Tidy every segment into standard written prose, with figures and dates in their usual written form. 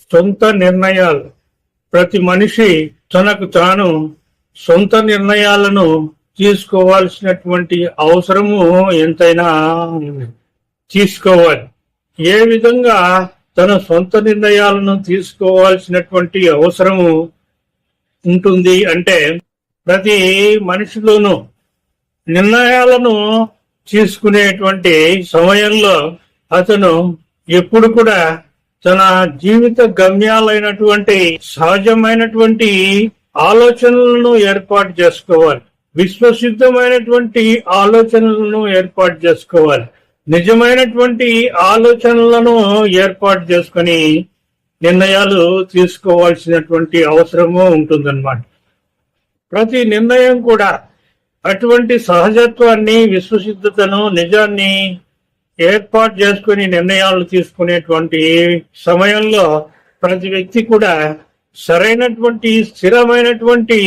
సొంత నిర్ణయాలు. ప్రతి మనిషి తనకు తాను సొంత నిర్ణయాలను తీసుకోవాల్సినటువంటి అవసరము ఎంతైనా తీసుకోవాలి. ఏ విధంగా తన సొంత నిర్ణయాలను తీసుకోవాల్సినటువంటి అవసరము ఉంటుంది అంటే, ప్రతి మనిషిలోనూ నిర్ణయాలను తీసుకునేటువంటి సమయంలో అతను ఎప్పుడు కూడా తన జీవిత గమ్యాలైనటువంటి సహజమైనటువంటి ఆలోచనలను ఏర్పాటు చేసుకోవాలి. విశ్వసిద్ధమైనటువంటి ఆలోచనలను ఏర్పాటు చేసుకోవాలి. నిజమైనటువంటి ఆలోచనలను ఏర్పాటు చేసుకుని నిర్ణయాలు తీసుకోవాల్సినటువంటి అవసరము ఉంటుందన్నమాట. ప్రతి నిర్ణయం కూడా అటువంటి సహజత్వాన్ని, విశ్వసిద్ధతను, నిజాన్ని ఏర్పాటు చేసుకుని నిర్ణయాలు తీసుకునేటువంటి సమయంలో ప్రతి వ్యక్తి కూడా సరైనటువంటి స్థిరమైనటువంటి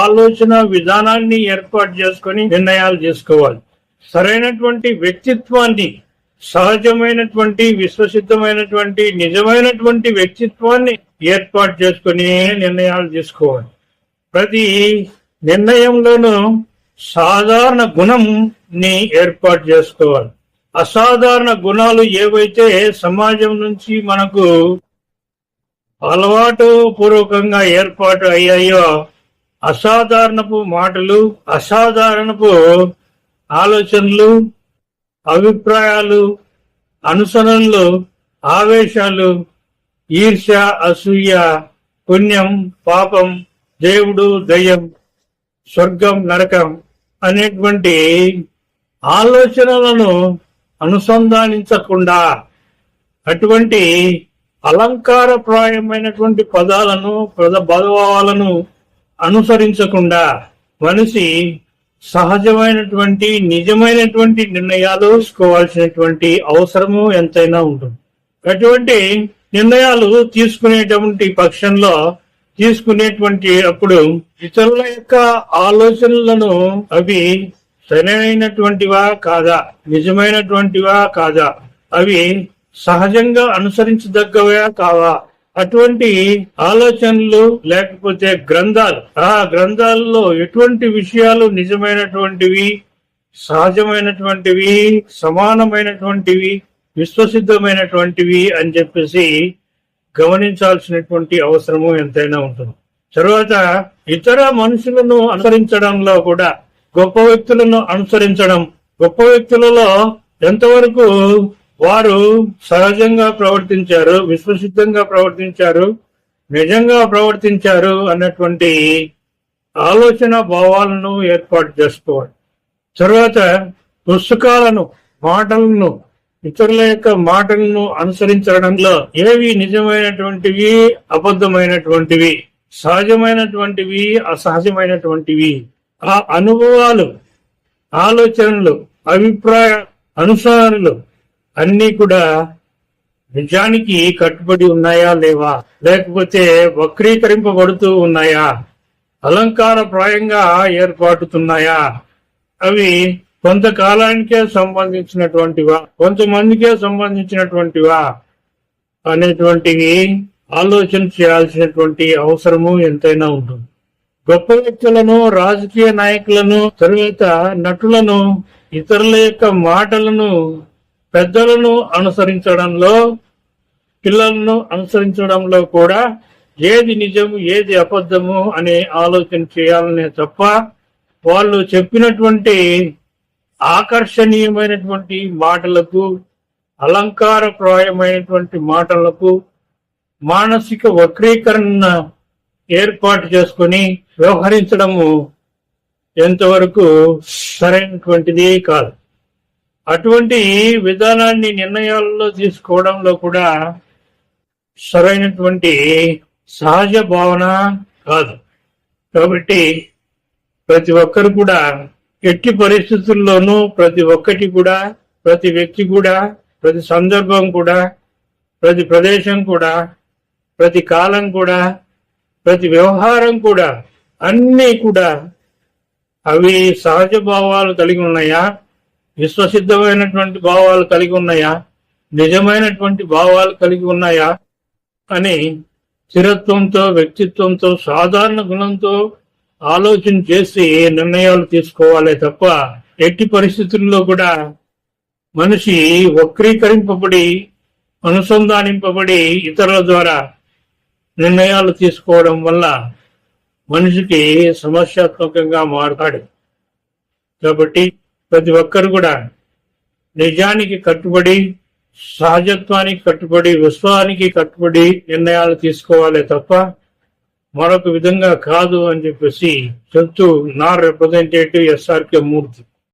ఆలోచన విధానాన్ని ఏర్పాటు చేసుకుని నిర్ణయాలు చేసుకోవాలి. సరైనటువంటి వ్యక్తిత్వాన్ని, సహజమైనటువంటి, విశ్వసిద్ధమైనటువంటి, నిజమైనటువంటి వ్యక్తిత్వాన్ని ఏర్పాటు చేసుకుని నిర్ణయాలు తీసుకోవాలి. ప్రతి నిర్ణయంలోనూ సాధారణ గుణంని ఏర్పాటు చేసుకోవాలి. అసాధారణ గుణాలు ఏవైతే సమాజం నుంచి మనకు అలవాటు పూర్వకంగా ఏర్పాటు అయ్యాయో, అసాధారణపు మాటలు, అసాధారణపు ఆలోచనలు, అభిప్రాయాలు, అనుసరణలు, ఆవేశాలు, ఈర్ష్య, అసూయ, పుణ్యం, పాపం, దేవుడు, దయ్యం, స్వర్గం, నరకం అనేటువంటి ఆలోచనలను అనుసంధానించకుండా, అటువంటి అలంకారప్రాయమైనటువంటి పదాలను, పదభావాలను అనుసరించకుండా మనిషి సహజమైనటువంటి, నిజమైనటువంటి నిర్ణయాలు తీసుకోవాల్సినటువంటి అవసరము ఎంతైనా ఉంటుంది. అటువంటి నిర్ణయాలు తీసుకునేటువంటి పక్షంలో, తీసుకునేటువంటి అప్పుడు ఇతరుల యొక్క ఆలోచనలను అవి సరైనటువంటివా కాదా, నిజమైనటువంటివా కాదా, అవి సహజంగా అనుసరించదగ్గవా కావా, అటువంటి ఆలోచనలు లేకపోతే గ్రంథాలు, ఆ గ్రంథాలలో ఎటువంటి విషయాలు నిజమైనటువంటివి, సహజమైనటువంటివి, సమానమైనటువంటివి, విశ్వసిద్ధమైనటువంటివి అని చెప్పేసి గమనించాల్సినటువంటి అవసరము ఎంతైనా ఉంటుంది. తర్వాత ఇతర మనుషులను అనుసరించడంలో కూడా గొప్ప వ్యక్తులను అనుసరించడం, గొప్ప వ్యక్తులలో ఎంతవరకు వారు సహజంగా ప్రవర్తించారు, విశ్వసిద్ధంగా ప్రవర్తించారు, నిజంగా ప్రవర్తించారు అన్నటువంటి ఆలోచన భావాలను ఏర్పాటు చేసుకోవాలి. తర్వాత పుస్తకాలను, మాటలను, ఇతరుల యొక్క మాటలను అనుసరించడంలో ఏవి నిజమైనటువంటివి, అబద్ధమైనటువంటివి, సహజమైనటువంటివి, అసహజమైనటువంటివి, ఆ అనుభవాలు, ఆలోచనలు, అభిప్రాయ అనుసరణలు అన్నీ కూడా నిజానికి కట్టుబడి ఉన్నాయా లేవా, లేకపోతే వక్రీకరింపబడుతూ ఉన్నాయా, అలంకారప్రాయంగా ఏర్పడుతున్నాయా, అవి కొంతకాలానికే సంబంధించినటువంటివా, కొంతమందికే సంబంధించినటువంటివా అనేటువంటివి ఆలోచన చేయాల్సినటువంటి అవసరము ఎంతైనా ఉంటుంది. గొప్ప వ్యక్తులను, రాజకీయ నాయకులను, తరువాత నటులను, ఇతరుల యొక్క మాటలను, పెద్దలను అనుసరించడంలో, పిల్లలను అనుసరించడంలో కూడా ఏది నిజము, ఏది అబద్ధము అనే ఆలోచన చేయాలనే తప్ప, వాళ్ళు చెప్పినటువంటి ఆకర్షణీయమైనటువంటి మాటలకు, అలంకారప్రాయమైనటువంటి మాటలకు మానసిక వక్రీకరణ ఏర్పాటు చేసుకుని వ్యవహరించడము ఎంతవరకు సరైనటువంటిది కాదు. అటువంటి విధానాన్ని నిర్ణయాలలో తీసుకోవడంలో కూడా సరైనటువంటి సహజ భావన కాదు. కాబట్టి ప్రతి ఒక్కరు కూడా ఎట్టి పరిస్థితుల్లోనూ, ప్రతి ఒక్కటి కూడా, ప్రతి వ్యక్తి కూడా, ప్రతి సందర్భం కూడా, ప్రతి ప్రదేశం కూడా, ప్రతి కాలం కూడా, ప్రతి వ్యవహారం కూడా, అన్నీ కూడా అవి సహజ భావాలు కలిగి ఉన్నాయా, విశ్వసిద్ధమైనటువంటి భావాలు కలిగి ఉన్నాయా, నిజమైనటువంటి భావాలు కలిగి ఉన్నాయా అని స్థిరత్వంతో, వ్యక్తిత్వంతో, సాధారణ గుణంతో ఆలోచన చేసి నిర్ణయాలు తీసుకోవాలి తప్ప ఎట్టి పరిస్థితుల్లో కూడా మనిషి వక్రీకరింపబడి, అనుసంధానింపబడి ఇతరుల ద్వారా నిర్ణయాలు తీసుకోవడం వల్ల మనిషికి సమస్యాత్మకంగా మారుతాడు. కాబట్టి ప్రతి ఒక్కరు కూడా నిజానికి కట్టుబడి, సహజత్వానికి కట్టుబడి, విశ్వానికి కట్టుబడి నిర్ణయాలు తీసుకోవాలి తప్ప మరొక విధంగా కాదు అని చెప్పేసి చెప్తూ నా రిప్రజెంటేటివ్ ఎస్ఆర్కే మూర్తి.